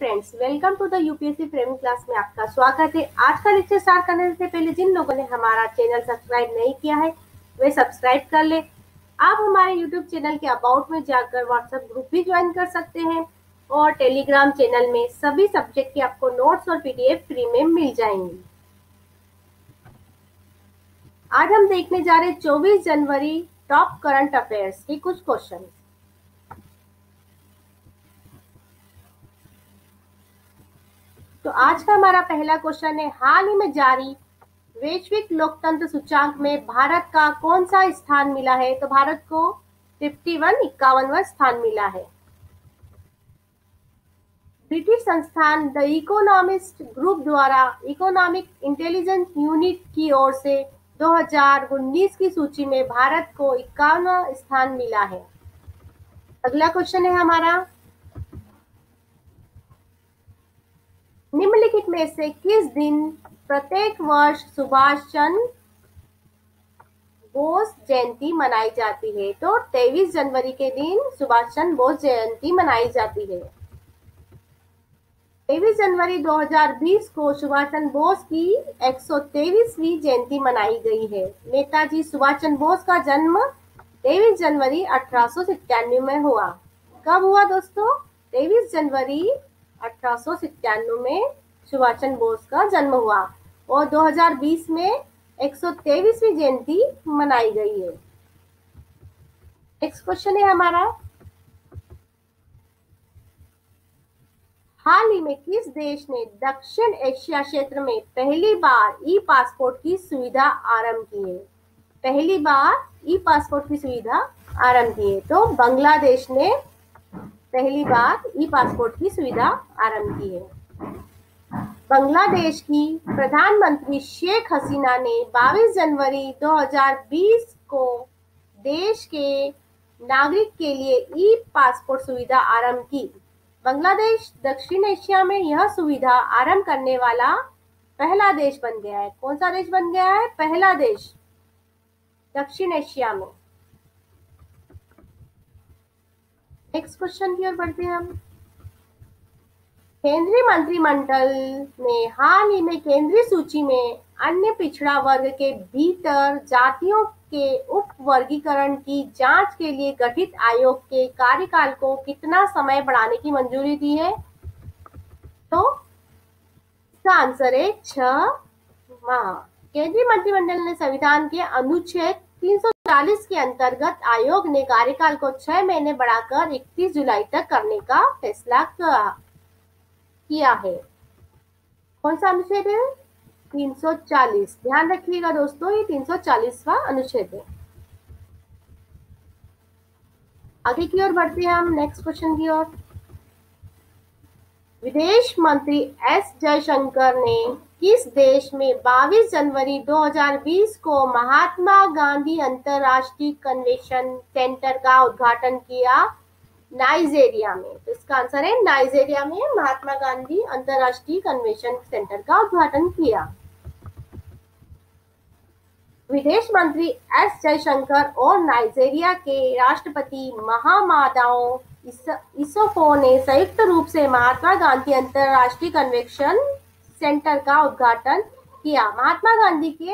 Friends, welcome to the UPSC framing class में आपका स्वागत है। आज का लेक्चर स्टार्ट करने से पहले जिन लोगों ने हमारा चैनल सब्सक्राइब नहीं किया है वे सब्सक्राइब कर ले। आप हमारे यूट्यूब चैनल के अबाउट में जाकर व्हाट्सएप ग्रुप भी ज्वाइन कर सकते हैं और टेलीग्राम चैनल में सभी सब्जेक्ट के आपको नोट्स और पीडीएफ फ्री में मिल जाएंगी। आज हम देखने जा रहे 24 जनवरी टॉप करंट अफेयर्स के कुछ क्वेश्चन। तो आज का हमारा पहला क्वेश्चन है, हाल ही में जारी वैश्विक लोकतंत्र सूचांक में भारत का कौन सा स्थान मिला है? तो भारत को 51वां स्थान मिला है। ब्रिटिश संस्थान द इकोनॉमिस्ट ग्रुप द्वारा इकोनॉमिक इंटेलिजेंस यूनिट की ओर से 2019 की सूची में भारत को 51वां स्थान मिला है। अगला क्वेश्चन है हमारा, निम्नलिखित में से किस दिन प्रत्येक वर्ष सुभाष चंद्र बोस जयंती मनाई जाती है? तो 23 जनवरी के दिन सुभाष चंद्र बोस जयंती मनाई जाती है। 23 जनवरी 2020 को सुभाष चंद्र बोस की 123वीं जयंती मनाई गई है। नेताजी सुभाष चंद्र बोस का जन्म 23 जनवरी 1897 में हुआ। कब हुआ दोस्तों? 23 जनवरी 1897 में सुभाष चंद्र बोस का जन्म हुआ और 2020 में 123वीं जयंती मनाई गई है। नेक्स्ट क्वेश्चन है हमारा, हाल ही में किस देश ने दक्षिण एशिया क्षेत्र में पहली बार ई पासपोर्ट की सुविधा आरंभ की है? पहली बार ई पासपोर्ट की सुविधा आरंभ की है। तो बांग्लादेश ने पहली बार ई पासपोर्ट की सुविधा आरंभ की है। बांग्लादेश की प्रधानमंत्री शेख हसीना ने 22 जनवरी 2020 को देश के नागरिक के लिए ई पासपोर्ट सुविधा आरंभ की। बांग्लादेश दक्षिण एशिया में यह सुविधा आरंभ करने वाला पहला देश बन गया है। कौन सा देश बन गया है? पहला देश दक्षिण एशिया में। नेक्स्ट क्वेश्चन की ओर बढ़ते हैं हम। केंद्रीय मंत्रिमंडल ने हाल ही में केंद्रीय सूची में अन्य पिछड़ा वर्ग के भीतर जातियों के उप वर्गीकरण की जांच के लिए गठित आयोग के कार्यकाल को कितना समय बढ़ाने की मंजूरी दी है? तो इसका आंसर है 6 माह। केंद्रीय मंत्रिमंडल ने संविधान के अनुच्छेद 340 के अंतर्गत आयोग ने कार्यकाल को 6 महीने बढ़ाकर 31 जुलाई तक करने का फैसला किया है। कौन सा अनुच्छेद है? 340। ध्यान रखिएगा दोस्तों, ये 340वां अनुच्छेद है। आगे की ओर बढ़ते हैं हम नेक्स्ट क्वेश्चन की ओर। विदेश मंत्री एस जयशंकर ने किस देश में 22 जनवरी 2020 को महात्मा गांधी अंतरराष्ट्रीय कन्वेंशन सेंटर का उद्घाटन किया? नाइजीरिया में। तो इसका आंसर है नाइजीरिया में महात्मा गांधी अंतरराष्ट्रीय कन्वेंशन सेंटर का उद्घाटन किया। विदेश मंत्री एस जयशंकर और नाइजीरिया के राष्ट्रपति महामादाओ इसोफो ने संयुक्त रूप से महात्मा गांधी अंतरराष्ट्रीय कन्वेंशन सेंटर का उद्घाटन किया। महात्मा गांधी के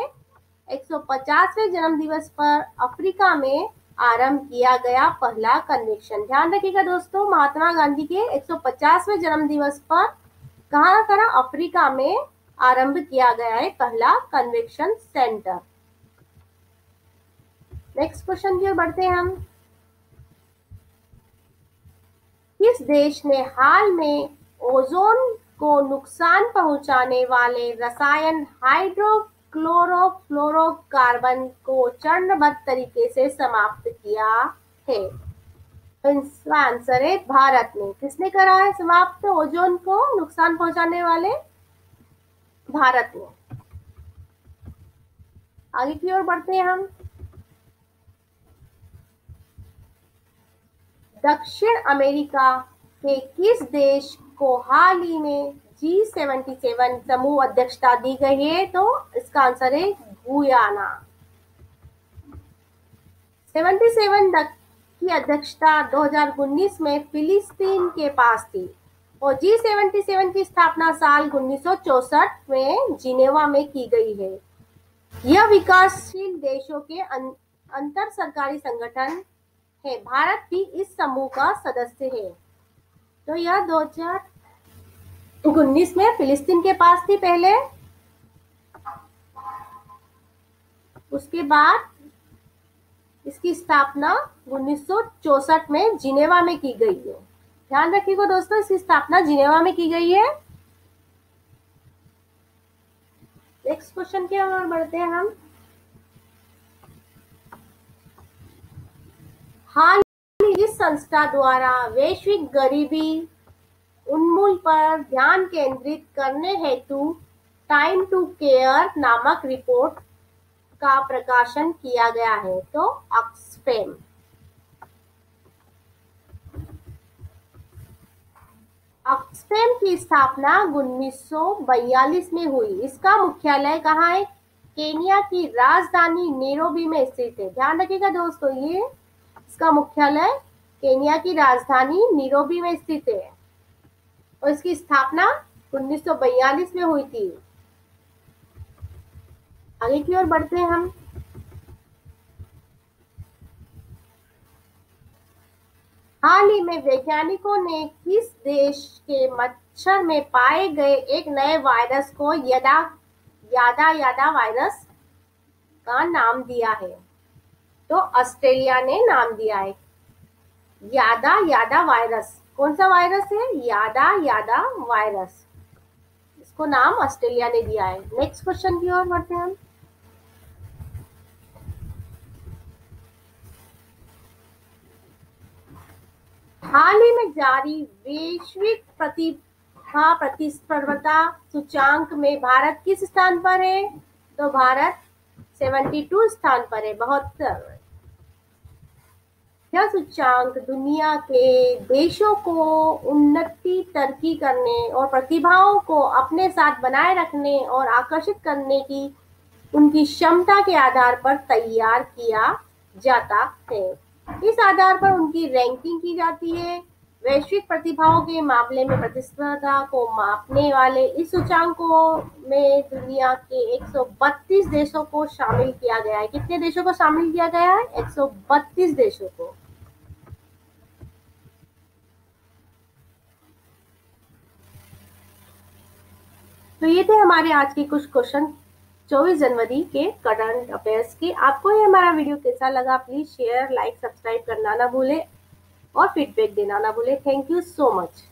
150वें जन्म दिवस पर अफ्रीका में आरंभ किया गया पहला कन्वेंशन। ध्यान रखिएगा दोस्तों, महात्मा गांधी के 150वें जन्म दिवस पर कहाँ करा? अफ्रीका में आरंभ किया गया है पहला कन्वेंशन सेंटर। नेक्स्ट क्वेश्चन की ओर बढ़ते हैं हम। किस देश ने हाल में ओजोन को नुकसान पहुंचाने वाले रसायन हाइड्रोक्लोरोफ्लोरोकार्बन को चरणबद्ध तरीके से समाप्त किया है? तो इसका आंसर है भारत ने। किसने करा है समाप्त ओजोन को नुकसान पहुंचाने वाले? भारत ने। आगे की ओर बढ़ते हैं हम। दक्षिण अमेरिका के किस देश को हाल ही में G77 समूह अध्यक्षता दी गई है? तो इसका आंसर है गुयाना। 77 की अध्यक्षता 2019 में फिलिस्तीन के पास थी। और G77 की स्थापना साल 1964 में जिनेवा में की गई है। यह विकासशील देशों के अंतर सरकारी संगठन है। भारत भी इस समूह का सदस्य है। तो यह 2019 में फिलिस्तीन के पास थी पहले, उसके बाद इसकी स्थापना 1964 में जिनेवा में की गई है। ध्यान रखिएगा दोस्तों, इसकी स्थापना जिनेवा में की गई है। नेक्स्ट क्वेश्चन की ओर बढ़ते हैं हम। हाल ही इस संस्था द्वारा वैश्विक गरीबी उन्मूलन पर ध्यान केंद्रित करने हेतु टाइम टू केयर नामक रिपोर्ट का प्रकाशन किया गया है। तो ऑक्सफैम। ऑक्सफैम की स्थापना 1942 में हुई। इसका मुख्यालय कहाँ है? केन्या की राजधानी नैरोबी में स्थित है। ध्यान रखिएगा दोस्तों, ये इसका मुख्यालय केन्या की राजधानी नैरोबी में स्थित है और इसकी स्थापना 1942 में हुई थी। आगे की ओर बढ़ते हैं हम। हाल ही में वैज्ञानिकों ने किस देश के मच्छर में पाए गए एक नए वायरस को यादा वायरस का नाम दिया है? तो ऑस्ट्रेलिया ने नाम दिया है यादा वायरस। कौन सा वायरस है? यादा वायरस। इसको नाम ऑस्ट्रेलिया ने दिया है। नेक्स्ट क्वेश्चन की ओर बढ़ते हैं हम। हाल ही में जारी वैश्विक प्रतिस्पर्धा सूचांक में भारत किस स्थान पर है? तो भारत 72 स्थान पर है, 72। यह सूचांक दुनिया के देशों को उन्नति, तरक्की करने और प्रतिभाओं को अपने साथ बनाए रखने और आकर्षित करने की उनकी क्षमता के आधार पर तैयार किया जाता है। इस आधार पर उनकी रैंकिंग की जाती है। वैश्विक प्रतिभाओं के मामले में प्रतिस्पर्धा को मापने वाले इस सूचांकों में दुनिया के 132 देशों को शामिल किया गया है। कितने देशों को शामिल किया गया है? 132 देशों को। तो ये थे हमारे आज के कुछ क्वेश्चन 24 जनवरी के करंट अफेयर्स की। आपको ये हमारा वीडियो कैसा लगा? प्लीज शेयर, लाइक, सब्सक्राइब करना ना भूले और फीडबैक देना ना भूले। Thank you so much.